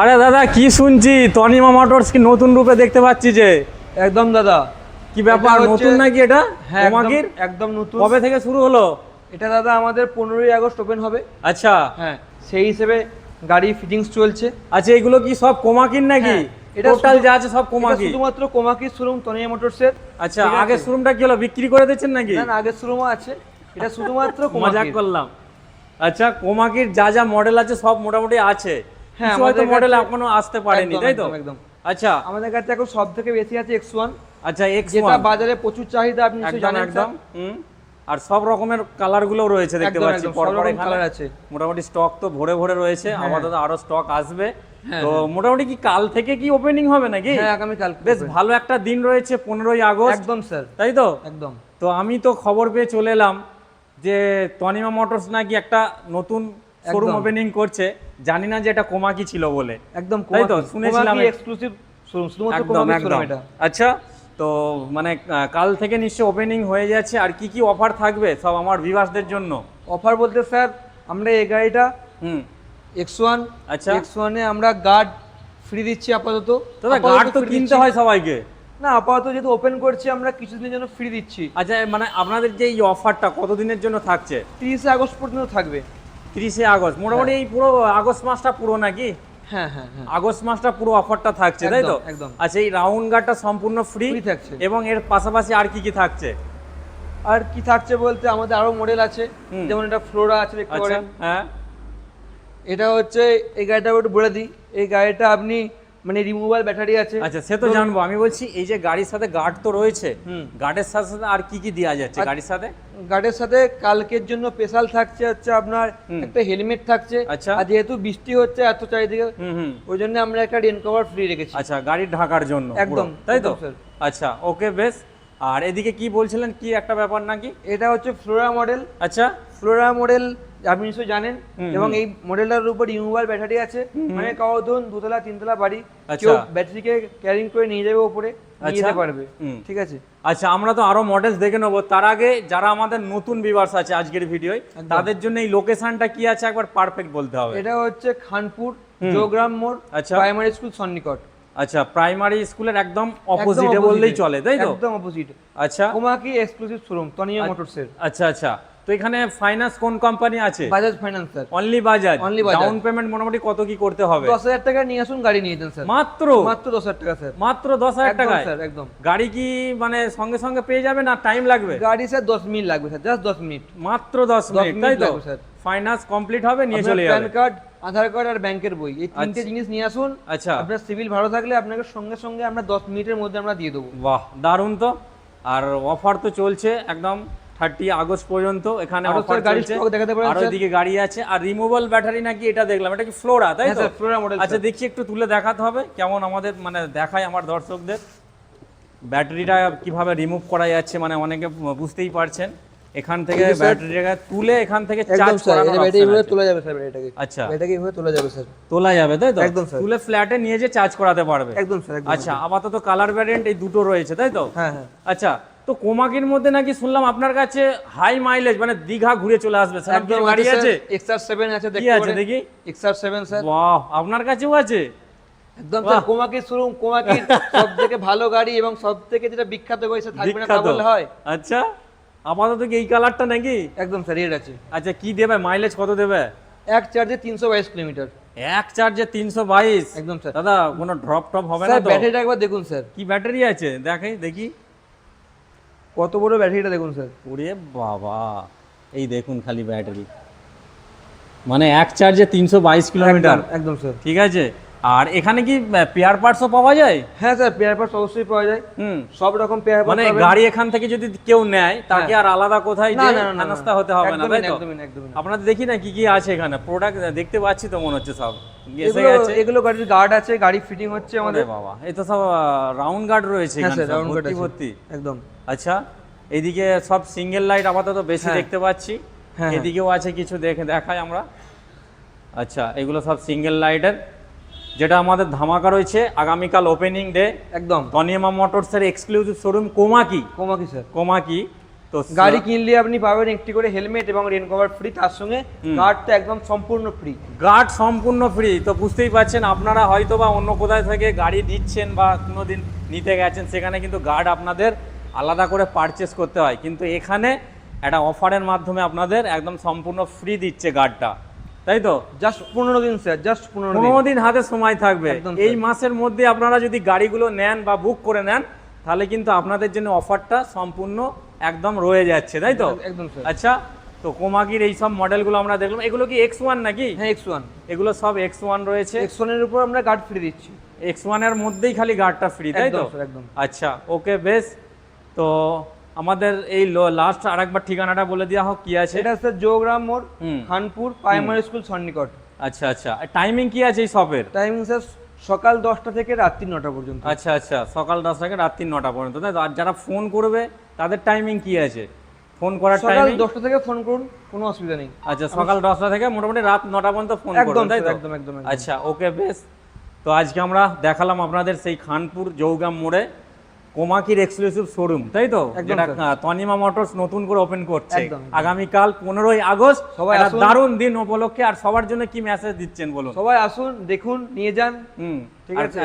আরে দাদা কি শুনছি তনিমা মোটরস কি নতুন রূপে দেখতে পাচ্ছি যে। একদম দাদা। কি ব্যাপার, নতুন নাকি এটা? হ্যাঁ কোমাকির একদম নতুন। কবে থেকে শুরু হলো এটা দাদা আমাদের 15ই আগস্ট ওপেন হবে। আচ্ছা হ্যাঁ, সেই হিসেবে গাড়ি ফিটিংস চলছে। আচ্ছা এগুলো কি সব কোমাকির নাকি? এটা টোটাল যা আছে সব কোমাকি? শুধুমাত্র কোমাকির শোরুম তনিয়া মোটরসের। আচ্ছা আগের শোরুমটা কি হলো, বিক্রি করে দিচ্ছেন নাকি? না আগের শোরুমও আছে, এটা শুধুমাত্র মজাক করলাম। আচ্ছা কোমাকির যা যা মডেল আছে সব মোটামুটি আছে, হ্যাঁ কিছু হয়তো মডেল এখনো আসতে পারেনি, তাই তো? একদম। আচ্ছা আমাদের কাছে এখন সবথেকে বেশি আছে X1। আচ্ছা X1 যেটা বাজারে প্রচুর চাহিদা, আপনি নিশ্চয়ই জানেন। একদম আর সব রকমের কালার গুলো রয়েছে দেখতে পাচ্ছি, পরপর কালার আছে। মোটামুটি স্টক তো ভরে ভরে রয়েছে, আপাতত আরো স্টক আসবে। হ্যাঁ, তো মোটামুটি কি কাল থেকে কি ওপেনিং হবে নাকি? হ্যাঁ আগামী কাল। বেশ ভালো একটা দিন রয়েছে 15ই আগস্ট। একদম স্যার, তাই তো? একদম। তো আমি তো খবর পেয়ে চলে এলাম যে তনিমা মোটরস নাকি একটা নতুন শোরুম ওপেনিং করছে, জানি না যে এটা কোমাকি ছিল বলে। একদম তাই তো শুনেছিলাম, এক্সক্লুসিভ শোরুম, শুধুমাত্র কোমাকি শোরুম এটা। আচ্ছা তো মানে কাল থেকে নিশ্চয়ই ওপেনিং হয়ে যাচ্ছে, আর কি কি অফার থাকবে সব আমার ভিউয়ার্সদের জন্য? অফার বলতে স্যার আমরা এই গাড়িটা X1, আচ্ছা X1 এ আমরা গার্ড ফ্রি দিচ্ছি আপাতত। দাদা গার্ড তো কিনতে হয় সবাইকে? না আপাতত যেহেতু ওপেন করছি আমরা কিছুদিনের জন্য ফ্রি দিচ্ছি। আচ্ছা মানে আপনাদের যে এই অফারটা কতদিনের জন্য থাকছে? 30 আগস্ট পর্যন্ত থাকবে। 30 আগস্ট মোটামুটি এই পুরো আগস্ট মাসটা পুরো নাকি? হ্যাঁ হ্যাঁ হ্যাঁ, আগস্ট মাসটা পুরো অফারটা থাকছে, তাই তো? একদম। আচ্ছা এই রাউন্ড গার্ডটা সম্পূর্ণ ফ্রি থাকছে, এবং এর পাশাপাশি আর কি কি থাকছে? আর কি থাকছে বলতে আমাদের আরো মডেল আছে, যেমন এটা ফ্লোরা আছে দেখতে পারেন। হ্যাঁ এটা হচ্ছে এই গাড়িটা একটু বলে দিই, এই গাড়িটা আপনি মানে রিমুভাল ব্যাটারি আছে। আচ্ছা সে তো জানবো, আমি বলছি এই যে গাড়ির সাথে গার্ড তো রয়েছে, গার্ডের সাথে সাথে আর কি কি দেওয়া যাচ্ছে গাড়ির সাথে? গার্ডের সাথে কালকের জন্য স্পেশাল থাকছে হচ্ছে আপনার একটা হেলমেট থাকছে। আচ্ছা আর যেহেতু বৃষ্টি হচ্ছে এত চারিদিকে, ওই জন্য আমরা একটা রেন কভার ফ্রি রেখেছি। আচ্ছা গাড়ির ঢাকার জন্য একদম, তাই তো? স্যার। আচ্ছা ওকে বেশ। আর এদিকে কি বলছিলেন, কি একটা ব্যাপার নাকি? এটা হচ্ছে ফ্লোরা মডেল। আচ্ছা ফ্লোরা মডেল আপনি নিশ্চয়ই জানেন, এবং এই মডেলটার উপর রিমুভাল ব্যাটারি আছে। মানে কারো ধরুন 2তলা 3তলা বাড়ি, কেউ ব্যাটারিকে ক্যারিং করে নিয়ে যাবে উপরে, নিয়ে যেতে পারবে। ঠিক আছে। আচ্ছা আমরা তো আরো মডেলস দেখে নেবো, তার আগে যারা আমাদের নতুন ভিউয়ার্স আছে আজকের ভিডিওয়, তাদের জন্য এই লোকেশনটা কি আছে একবার পারফেক্ট বলতে হবে। এটা হচ্ছে খানপুর জোগ্রাম মোড়, প্রাইমারি স্কুল সন্নিকট। আচ্ছা প্রাইমারি স্কুলের একদম অপোজিটে বললেই চলে, তাই তো? একদম অপোজিট। আচ্ছা কোমাকি এক্সক্লুসিভ শোরুম তনিয়া মোটরসের। আচ্ছা আচ্ছা তো এখানে ফাইন্যান্স কোন কোম্পানি আছে? Bajaj finance sir. Only Bajaj. Only Bajaj. Down payment মোটামুটি কত কি করতে হবে? 10,000 টাকা নিয়ে আসুন, গাড়ি নিয়ে যান স্যার। মাত্র 10,000 টাকা স্যার। মাত্র 10,000 টাকা স্যার একদম। গাড়ি কি মানে সঙ্গে সঙ্গে পেয়ে যাবে না টাইম লাগবে? গাড়ি স্যার 10 মিনিট লাগবে স্যার, জাস্ট 10 মিনিট। মাত্র 10 মিনিট, তাই তো? ফাইনান্স কমপ্লিট হবে, নিয়ে চলে যাবে। প্যান কার্ড, আধার কার্ড আর ব্যাংকের বই, এই তিনটে জিনিস নিয়ে আসুন। আচ্ছা আপনার সিভিল ভালো থাকলে আপনাকে সঙ্গে সঙ্গে আমরা 10 মিনিটের মধ্যে আমরা দিয়ে দেবো। বাহ দারুণ তো। আর অফার তো চলছে একদম 30 আগস্ট পর্যন্ত এখানে অফার চলছে। আর ওইদিকে গাড়ি আছে, আর রিমুভাল ব্যাটারি নাকি এটা দেখলাম, এটা কি ফ্লোরা, তাই তো? Flora model. আচ্ছা দেখি একটু তুলে দেখাতে হবে কেমন, আমাদের মানে দেখায় আমার দর্শকদের ব্যাটারিটা কিভাবে রিমুভ করা যাচ্ছে, মানে অনেকে বুঝতেই পারছেন। এখান থেকে ব্যাটারিটা তুলে এখান থেকে চার্জ করানো ব্যাটারি তোলা যাবে স্যার, ব্যাটারিটাকে। আচ্ছা ব্যাটারি কিভাবে তোলা যাবে স্যার? তোলা যাবে, তাই তো? একদম স্যার। তুলে ফ্ল্যাটে নিয়ে যে চার্জ করাতে পারবে। একদম স্যার, একদম। আচ্ছা আপাতত কালার ভ্যারিয়েন্ট এই দুটো রয়েছে, তাই তো? হ্যাঁ হ্যাঁ। আচ্ছা তো কোমাকির মধ্যে নাকি শুনলাম আপনার কাছে হাই মাইলেজ, মানে দীঘা ঘুরে চলে আসবে স্যার, একদম গাড়ি আছে? XR7 আছে, কি আছে দেখি? XR7 sir. বাহ আপনার কাছেও আছে? একদম স্যার, কোমাকি শোরুম, কোমাকি সবথেকে ভালো গাড়ি এবং সবথেকে যেটা বিখ্যাত গাড়ি সে থাকবে না তা বললে হয়। আচ্ছা আপাতত কি এই কালারটা নাকি? একদম স্যার, রেড আছে। আচ্ছা কি দেবে মাইলেজ, কত দেবে? এক চার্জে 322 কিলোমিটার। এক চার্জে 322? একদম স্যার। দাদা কোনো ড্রপ টপ হবে না তো? ব্যাটারিটা একবার দেখুন স্যার, কি ব্যাটারি আছে দেখি কত বড় ব্যাটারিটা দেখুন স্যার। ওরে বাবা এই দেখুন খালি ব্যাটারি, মানে এক চার্জে 322 কিলোমিটার। একদম স্যার। ঠিক আছে। আর এখানে কি পেয়ার পার্টসও পাওয়া যায়? হ্যাঁ স্যার, পেয়ার পার্টস অবশ্যই পাওয়া যায়। সব রকম পেয়ার পার্টস, মানে গাড়ি এখান থেকে যদি কেউ নেয় তাকে আর আলাদা কোথায় যে নাস্তা হতে হবে না, তাই তো? একদম। আপনাদের দেখি না কি কি আছে এখানে প্রোডাক্ট, দেখতে পাচ্ছি তো মনে হচ্ছে সব এসে এগুলো গেছে। এগুলো গাড়ির গার্ড আছে, গাড়ি ফিটিং হচ্ছে আমাদের। বাবা এই তো সব রাউন্ড গার্ড রয়েছে এখানে, রাউন্ড গার্ড আছে ভর্তি। একদম। আচ্ছা এইদিকে সব সিঙ্গেল লাইট আপাতত বেশি দেখতে পাচ্ছি, এদিকেও আছে কিছু, দেখাই আমরা। আচ্ছা এগুলো সব সিঙ্গেল লাইটের, যেটা আমাদের ধামাকা রয়েছে আগামীকাল ওপেনিং ডে। একদম তনিমা মোটরসের exclusive showroom Komaki sir. Komaki. তো তো গাড়ি কিনলে আপনি পাবেন একটি করে হেলমেট এবং রেন কভার ফ্রি, তার সঙ্গে গার্ড তো একদম সম্পূর্ণ ফ্রি। গার্ড সম্পূর্ণ ফ্রি। তো বুঝতেই পারছেন, আপনারা হয়তো বা অন্য কোথায় থেকে গাড়ি দিচ্ছেন বা কোনোদিন নিতে গেছেন, সেখানে কিন্তু গার্ড আপনাদের আলাদা করে পারচেস করতে হয়, কিন্তু এখানে একটা অফারের মাধ্যমে আপনাদের একদম সম্পূর্ণ ফ্রি দিচ্ছে গার্ডটা, তাই তো? জাস্ট 15 দিন স্যার, জাস্ট 15 দিন। 15 দিন হাতে সময় থাকবে। একদম এই মাসের মধ্যে আপনারা যদি গাড়িগুলো নেন বা বুক করে নেন, তাহলে কিন্তু আপনাদের জন্য অফারটা সম্পূর্ণ একদম রয়ে যাচ্ছে, তাই তো? একদম স্যার। আচ্ছা, তো কোমাকির এই সব মডেলগুলো আমরা দেখলাম, এগুলো কি X1 নাকি? হ্যাঁ X1, এগুলো সব X1 রয়েছে। X1 এর উপর আমরা গার্ড ফ্রি দিচ্ছি। X1 এর মধ্যেই খালি গার্ডটা ফ্রি, তাই তো? একদম স্যার, একদম। আচ্ছা, ওকে, বেশ। তো আমাদের এই লাস্ট আরেকবার ঠিকানাটা বলে দেওয়া হোক, কি আছে? এটা স্যার জোগ্রাম মোড়, হুম। খানপুর প্রাইমারি স্কুল সন্নিকট। আচ্ছা আচ্ছা, টাইমিং কি আছে এই শপের? টাইমিং স্যার সকাল 10টা থেকে রাত্রি 9টা পর্যন্ত। আচ্ছা আচ্ছা, সকাল 10 থেকে রাত্রি 9টা পর্যন্ত, তাই তো? আর যারা ফোন করবে তাদের টাইমিং কি আছে? ফোন করার সকাল টাইমিং? 10টা থেকে ফোন করুন, কোনো অসুবিধা নেই। আচ্ছা, সকাল 10টা থেকে মোটামুটি রাত 9টা পর্যন্ত ফোন একদম করবেন, তাই তো? একদম একদম একদম। আচ্ছা, ওকে, বেশ। তো আজকে আমরা দেখালাম আপনাদের সেই খানপুর জৌগাম মোড়ে কোমাকির এক্সক্লুসিভ শোরুম, তাই তো? একদম যেটা স্যার। তনিমা মোটরস নতুন করে ওপেন করছে একদম। আগামীকাল 15ই আগস্ট। সবাই একটা আসুন। দারুণ দিন উপলক্ষে। আর সবার জন্য কি মেসেজ দিচ্ছেন বলুন? সবাই আসুন, দেখুন, নিয়ে যান। হুম, ঠিক আর আছে।